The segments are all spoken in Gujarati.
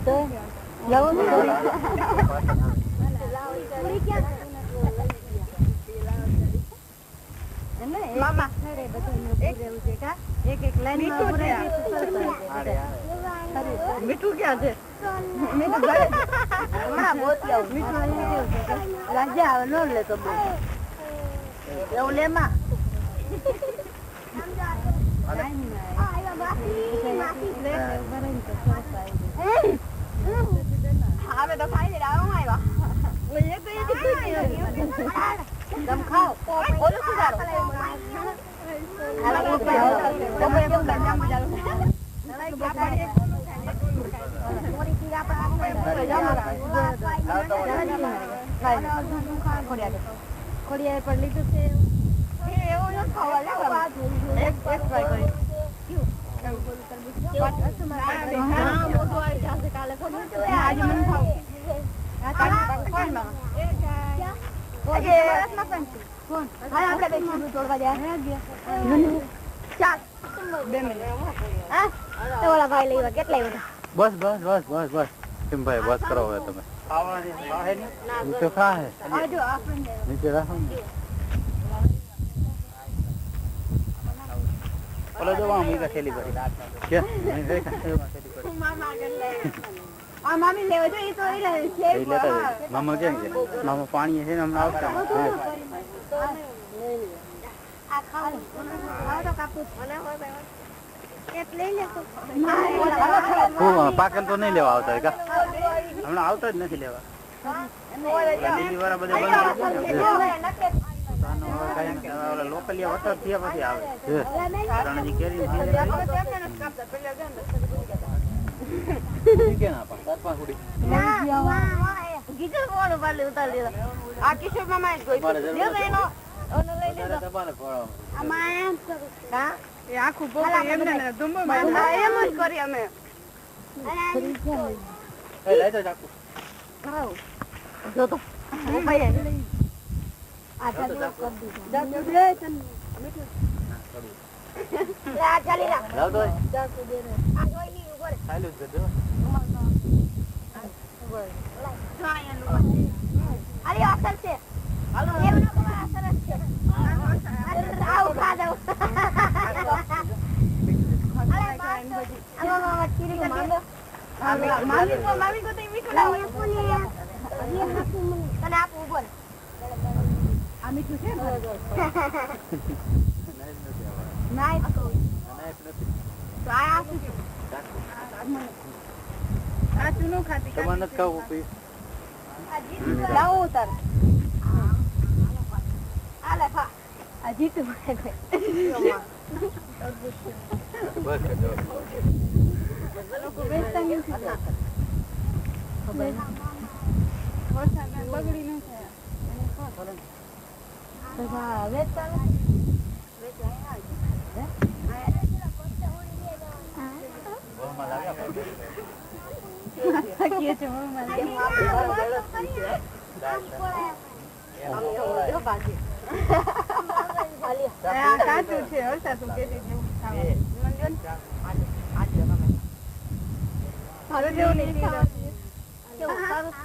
તો જવું મામા એક લાઈન મીઠું ક્યાં છે રાજા આવે નો લે તો એવું લે માં હવે તો ખાઈ લે આવ્યા તમે ખાઓ ઓલું શું કરો ખોડિયા પર લીધું છે એવું નથી ખાવા બસ બસ બસ બસ બસ ભાઈ બસ કરો હવે તમે નીચે ખા હે નીચે રાખો બોલો જો વહાં મુઈ થેલી ભરી કે મામી લેવો જો ઈ તો ઈ લેતા મામા કેમ છે મામા પાણી છે ને હમણાં આવતા આ ખાવ તો કાપું મને હોય એક લઈ લે તો પાકેલ તો નહીં લેવા આવતા કા હમણાં આવતા જ નથી લેવા લીલી વાળા બધા લોકલિયા વટર થયા પછી આવે રણજી કેરી આ કિશોર મામા આખું એમને એમ જ કરી અમે જો તો મામી કો તો મીઠું લાવો તને આપું બોલ આ મીઠું છે નાઈસ તો આ શું છે આ ચૂનો ખાતી તમારે નથી ખાવું પી લાવો ઉતાર આ લે ખા આ જીતું બસ લોકો બેસતા નથી ખબર બગડી ન થાય વેચતા કાચું છે હર્ષા તું કેતી હવે જેવું નહીં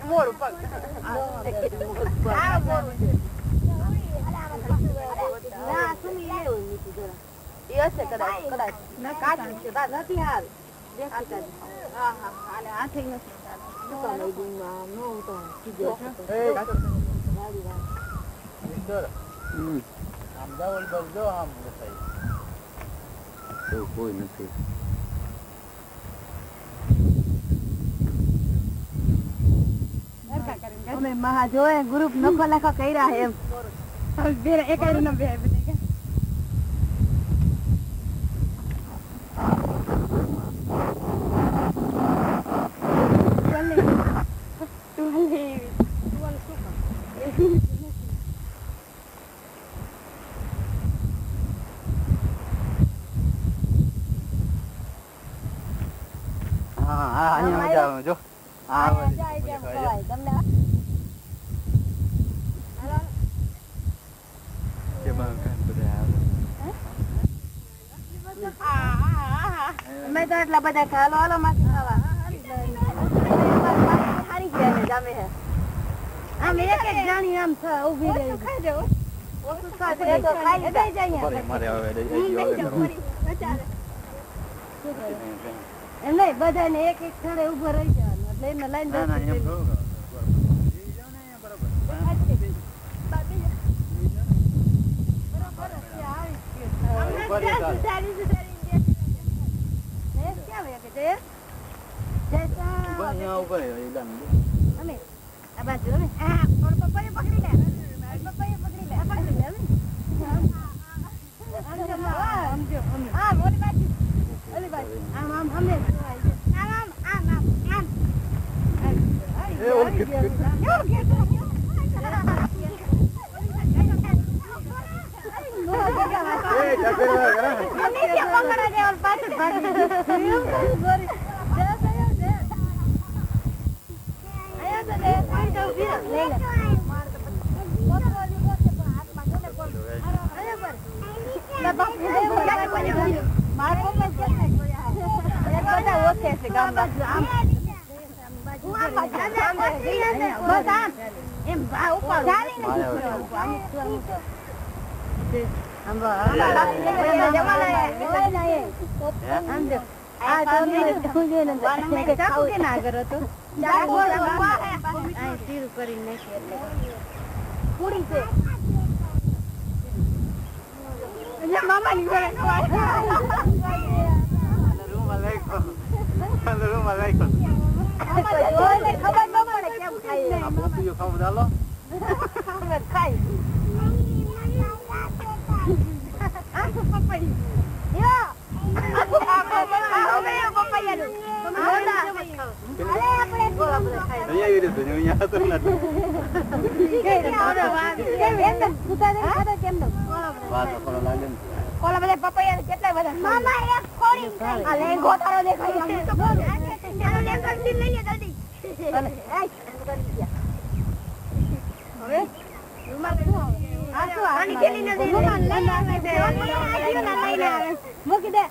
મોડું પગ કાચું છે નથી હાલ હાથે કોઈ નથી અમે મહા જોએ ગ્રુપ નફા લાખા કર્યા એમ એક ન બે જો મેં તો એટલા બધા ખાલો હાલો માંથી ખાવા સામે હે આમ એક એક જાણી આમ ઊભી રહી ખાઈ જાવ ઓછું ખાઈ તો ખાઈ દઈ જાય મારે હવે એમ નહીં બધાને એક એક સ્થળે ઉભો રહી જવાનું એટલે એને લાઈન મૂકી દે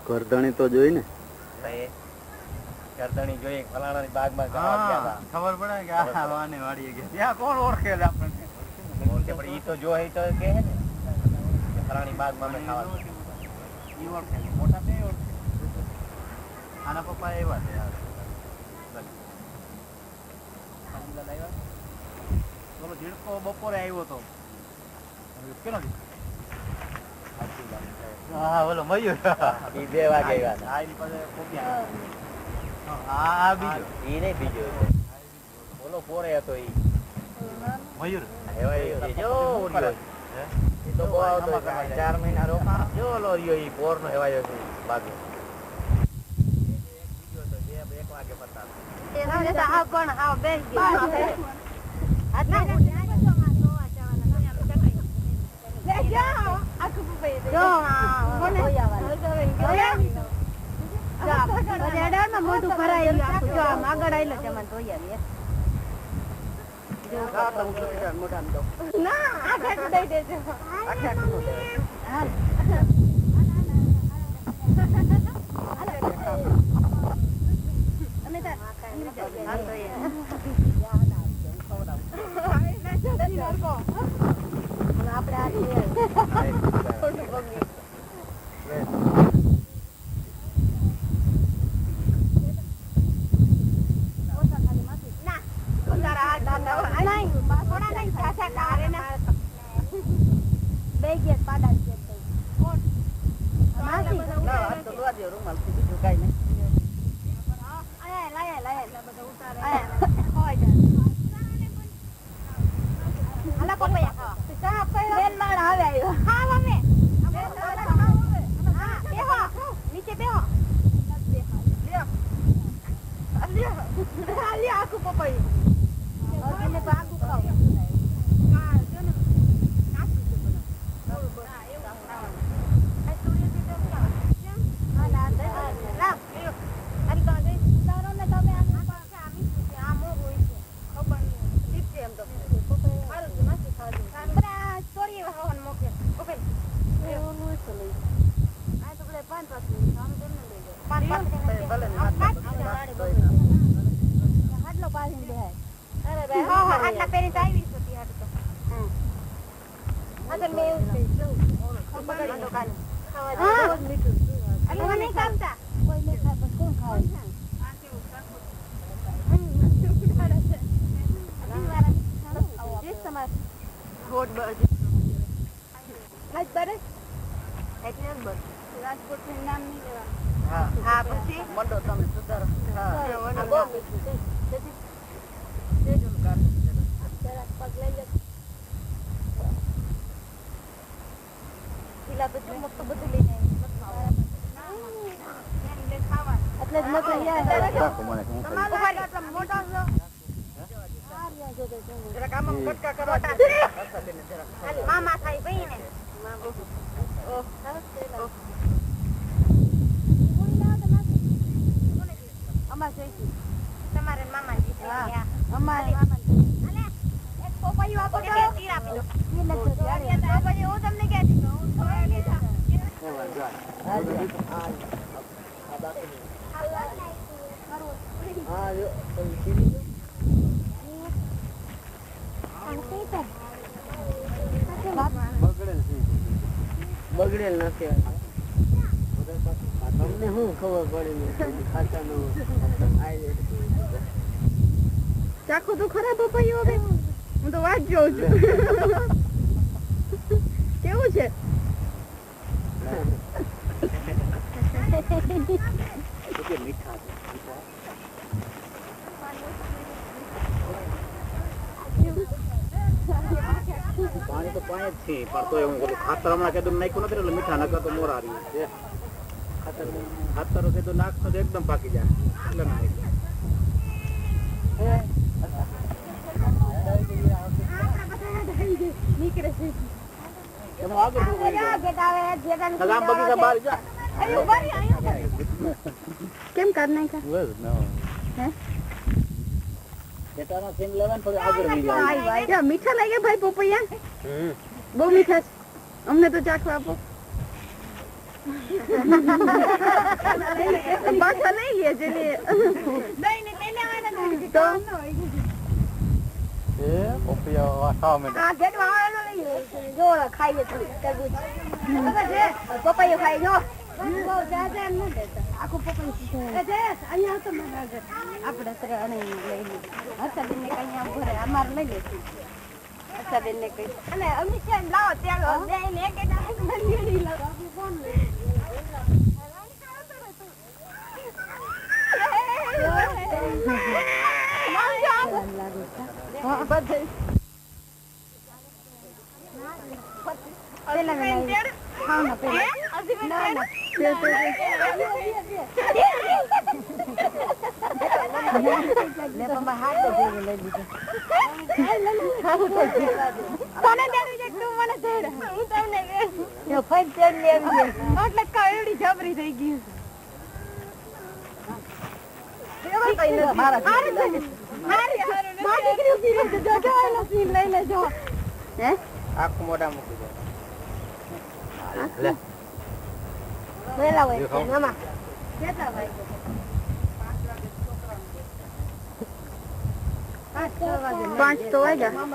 કરધણી તો જોઈ ને કરધણી જોઈ ફલાણાની બાગમાં ખબર પડે કે આ વાને વાડીએ ગયા ત્યાં કોણ ઓળખે છે આપણને ઓળખે પણ ઈ તો જો ઈ તો કહે ને કે ફલાણી બાગમાં અમે ખાવાનું ઈ ઓળખે મોટા તે ઓળખે આના પપ્પા એવા છે યાર બોલો જીડકો બપોરે આવ્યો તો કેનો હા બોલો મયુર ઈ 2 વાગે આવ્યા હતા આ એની પાસે કોપિયા આ બીજો ઈ નહીં બીજો બોલો પોરે હતો ઈ મયુર એવા જો ઉડ્યો ઈ તો બહુ આવતો 4 મહિના રોકા જો લોરિયો ઈ પોરનો હેવાયો છે બાગે બીજો તો જે 1 વાગે પતા એ તો આ પણ આ બેન મોટું ભરાય આગળ આવેલો છે મને ધોઈ આવી ના આખા દઈ દેજો બે ગયા પાડા છે માસી રૂમાલ થી બીજું કઈ નહીં નીચે બેહો આખું પપૈયું આખું ખાવ રાજકોટ નામ નહીં લેવા હા પછી મંડો તમે સુધારો પગ લઈ લે પેલા તો મોટું બધું લઈને એટલે જ મોટો મામા થાય ભાઈ ને તમારે મામાજી અમારે એક પોપૈયું આપો તો તીર આપી દો પછી હું તમને કહી દીધું બગડેલ નથી તમને શું ખબર પડી ખાતા નું ચાખો તો ખરાબ પપૈયું હવે હું તો વાત જોઉં છું કેવું છે મીઠા પાણી તો પાણી જ છે પણ તો હું ખાતર હમણાં કીધું નાખ્યું નથી એટલે મીઠા નકર તો મોર આવી છે ખાતર કીધું નાખતો તો એકદમ પાકી જાય એટલે ના કેમ કર નાખ્યા મીઠા લાગ્યા ભાઈ પોપૈયા બહુ મીઠા છે અમને તો ચાખવા આપો પાછા લઈ લે છે પપૈયો ખાઈ જો આખું પપૈયું અમારે લઈ લેશું હર્ષાબેન ને કઈ અને અમિત લાવો ત્યાં જબરી થઈ ગયું આખું મોઢા મૂકી દે પાંચ તો વાગ્યા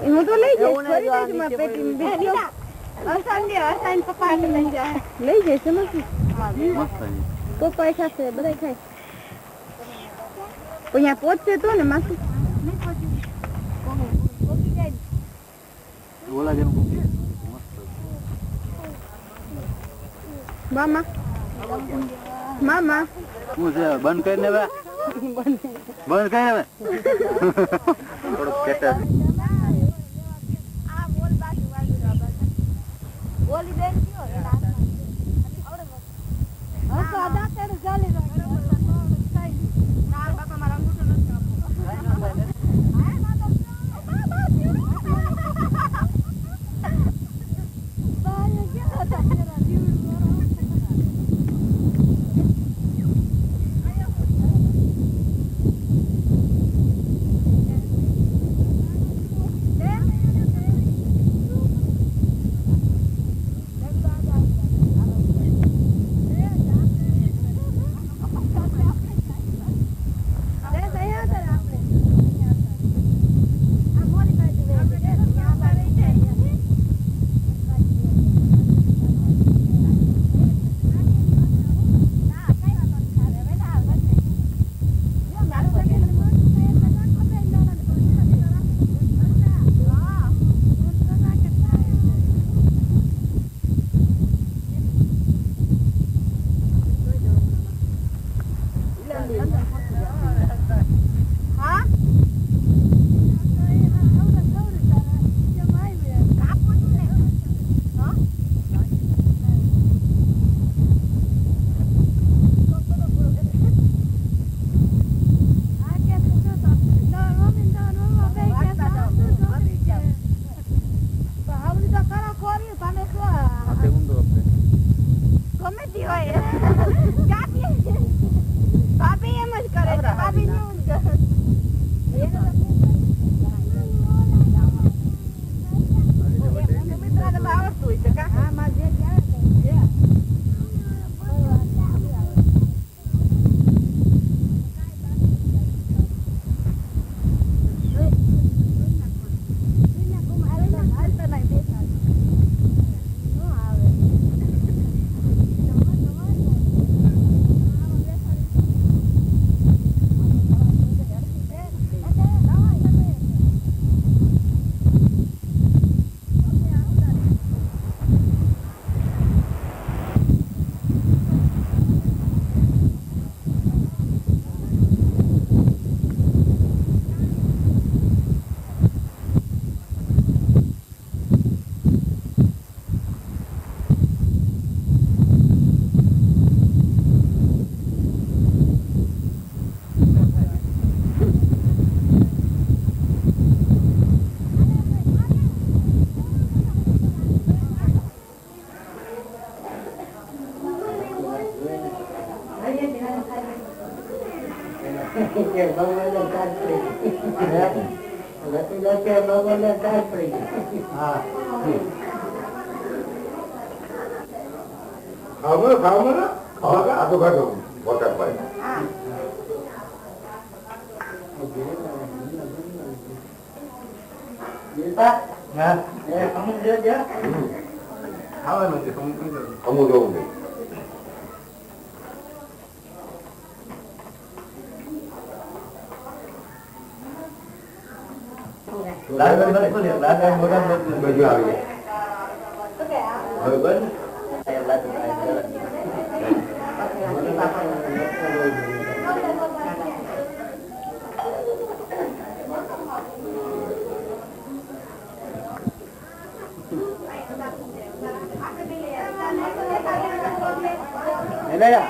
હું તો લઈ જઈશ પપ્પા લઈ જઈશ મસ્ત છે. પપ્પા ખાશે બધા ખાય તો અહીંયા પહોંચશે તો ને માસી ઓલા જેવું મસ્ત મામા મામા શું છે બંધ કરીને હવે બંધ કરીને હવે થોડુંક કેટર ઓલી બેન કયો હા તો આદા તેર ચાલી રહ્યો ના બાપા મારા અંગૂઠો નથી કાપવો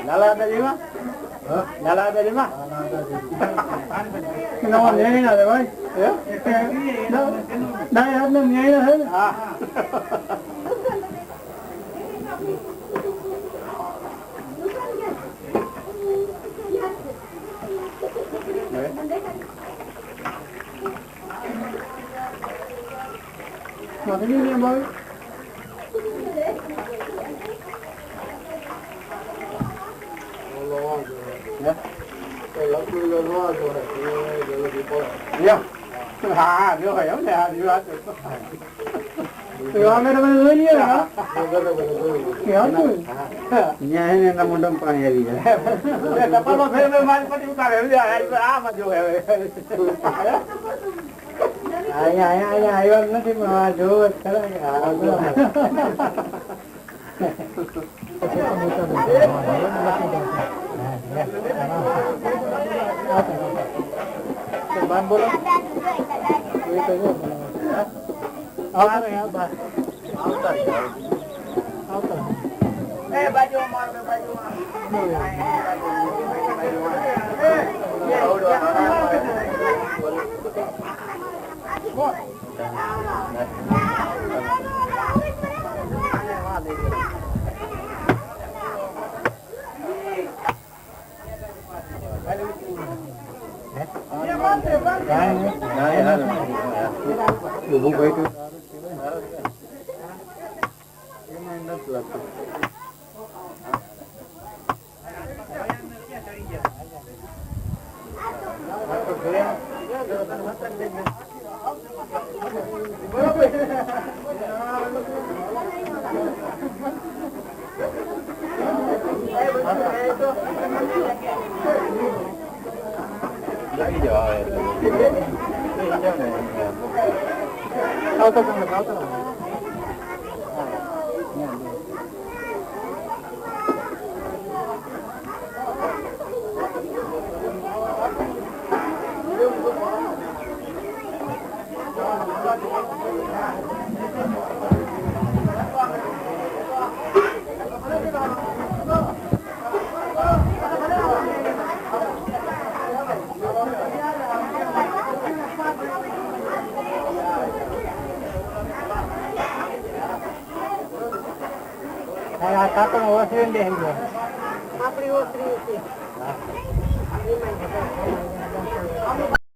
Nala ada lima? Nala ada lima? Kenapa ni ada boy? Ya? Dah ada ni ada. Macam ni boy. Ya. Ya. Ha, dia kayak mana dia ada. મોઢામાં પાણી આવી જાય આવ્યા નથી પણ આ જોવો જ ખરા બોલો આપણી ઓસરી